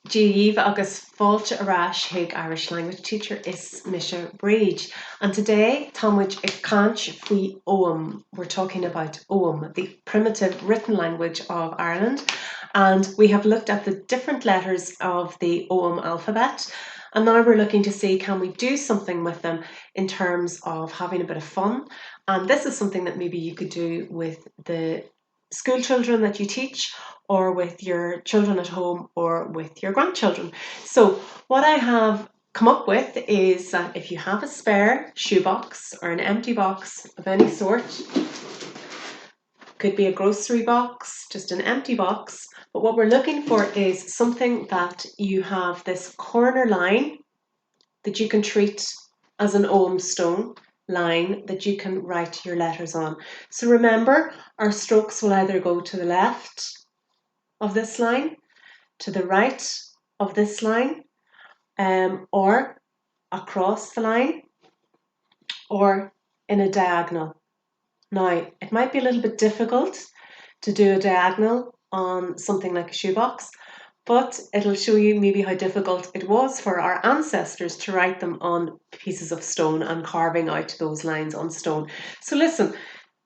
Díomh agus fáilte arás chuig Irish language teacher is Misha Breach. And today, Támuid ag cáint faoi Ogham. We're talking about Ogham, the primitive written language of Ireland. And we have looked at the different letters of the Ogham alphabet. And now we're looking to see, can we do something with them in terms of having a bit of fun? And this is something that maybe you could do with the school children that you teach, or with your children at home, or with your grandchildren. So what I have come up with is that if you have a spare shoebox or an empty box of any sort, could be a grocery box, just an empty box, but what we're looking for is something that you have this corner line that you can treat as an Ogham stone line that you can write your letters on. So remember, our strokes will either go to the left of this line, to the right of this line, or across the line, or in a diagonal. Now, it might be a little bit difficult to do a diagonal on something like a shoebox, but it'll show you maybe how difficult it was for our ancestors to write them on pieces of stone and carving out those lines on stone. So listen,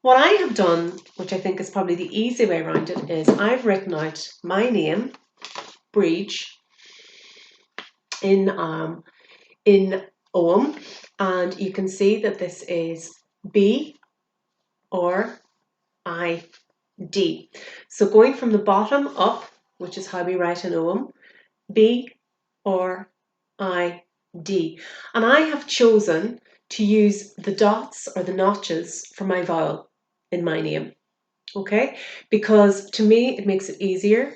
what I have done, which I think is probably the easy way around it, is I've written out my name, Breach, in Ogham, and you can see that this is B or I D. So going from the bottom up, which is how we write in Ogham, B or I D. And I have chosen to use the dots or the notches for my vowel in my name, okay? Because to me, it makes it easier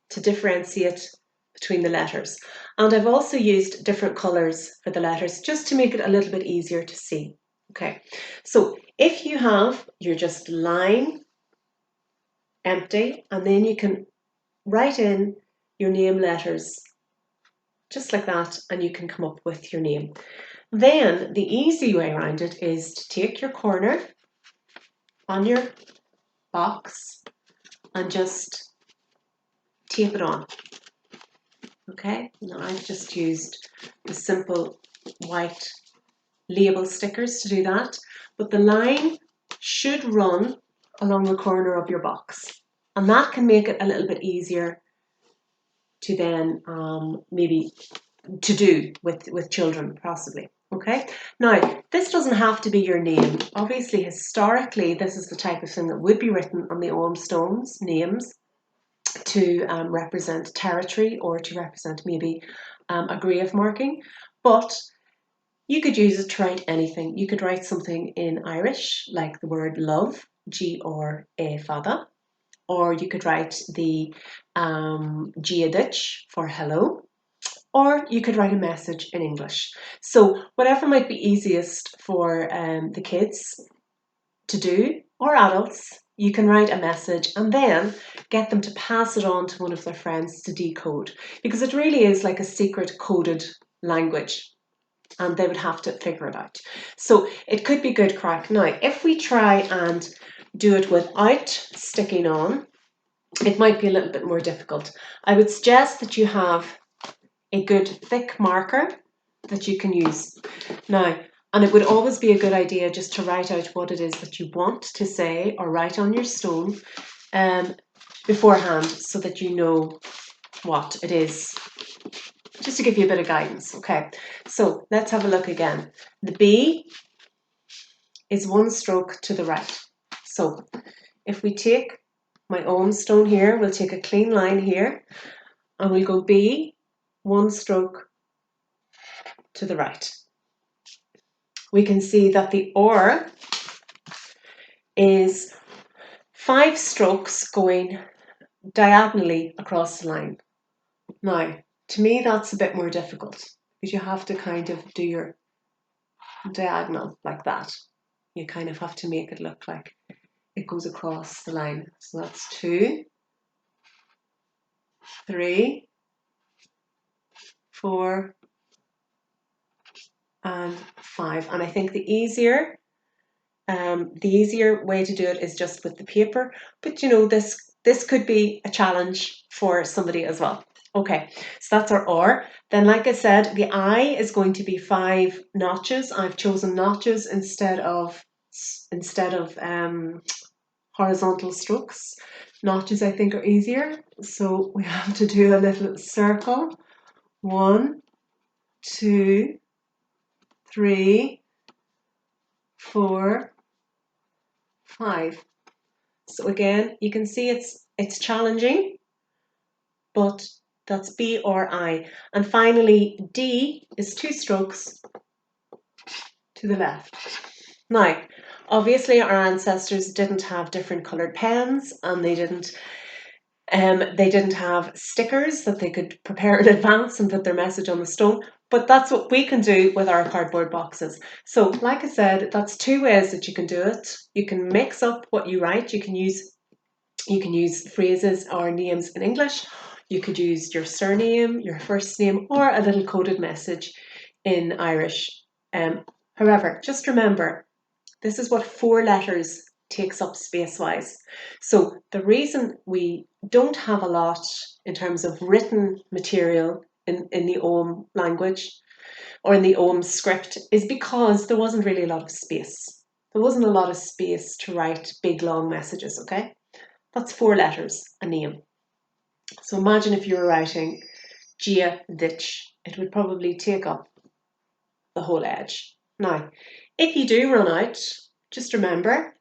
to differentiate between the letters. And I've also used different colors for the letters just to make it a little bit easier to see. Okay, so if you have your just line empty, and then you can write in your name letters just like that, and you can come up with your name. Then the easy way around it is to take your corner on your box and just tape it on. Okay, now I've just used the simple white label stickers to do that, but the line should run along the corner of your box, and that can make it a little bit easier to then maybe to do with children possibly. Okay, now this doesn't have to be your name. Obviously, historically, this is the type of thing that would be written on the Ogham stones, names, to represent territory or to represent maybe a grave marking, but you could use it to write anything. You could write something in Irish, like the word love, G-R-A fada, or you could write the Giadich for hello, or you could write a message in English. So whatever might be easiest for the kids to do, or adults, you can write a message and then get them to pass it on to one of their friends to decode, because it really is like a secret coded language, and they would have to figure it out. So it could be good crack. Now, if we try and do it without sticking on, it might be a little bit more difficult. I would suggest that you have a good thick marker that you can use. Now, and it would always be a good idea just to write out what it is that you want to say or write on your stone beforehand, so that you know what it is, just to give you a bit of guidance. Okay, so let's have a look again. The B is one stroke to the right. So if we take my Ogham stone here, we'll take a clean line here, and we'll go B, one stroke to the right. We can see that the or is 5 strokes going diagonally across the line. Now, to me, that's a bit more difficult, because you have to kind of do your diagonal like that. You kind of have to make it look like it goes across the line. So that's 2, 3, 4, and 5. And I think the easier way to do it is just with the paper. But you know, this could be a challenge for somebody as well. Okay, so that's our R. Then, like I said, the I is going to be 5 notches. I've chosen notches instead of horizontal strokes. Notches, I think, are easier. So we have to do a little circle. 1, 2, 3, 4, 5. So again, you can see it's challenging, but that's B or I. And finally, D is 2 strokes to the left. Now, obviously, our ancestors didn't have different coloured pens, and they didn't have stickers that they could prepare in advance and put their message on the stone. But that's what we can do with our cardboard boxes. So, like I said, that's 2 ways that you can do it. You can mix up what you write. You can use phrases or names in English. You could use your surname, your first name, or a little coded message in Irish. However, just remember, this is what 4 letters takes up space-wise. So the reason we don't have a lot in terms of written material in the Ogham language or in the Ogham script is because there wasn't really a lot of space. There wasn't a lot of space to write big, long messages, okay? That's 4 letters, a name. So imagine if you were writing Gia Ditch, it would probably take up the whole edge. Now, if you do run out, just remember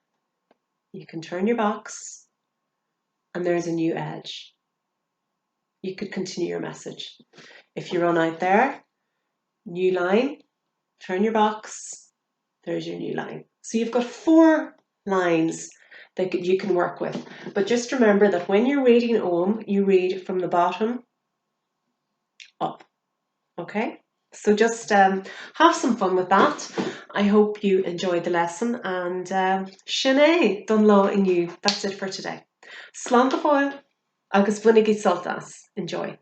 you can turn your box and there's a new edge. You could continue your message. If you run out there, new line, turn your box, there's your new line. So you've got 4 lines that you can work with. But just remember that when you're reading Ogham, you read from the bottom up. Okay? So just have some fun with that. I hope you enjoyed the lesson, and Sinead Dunlaw in you. That's it for today. Slán go fóill agus bunaigí soltas. Enjoy.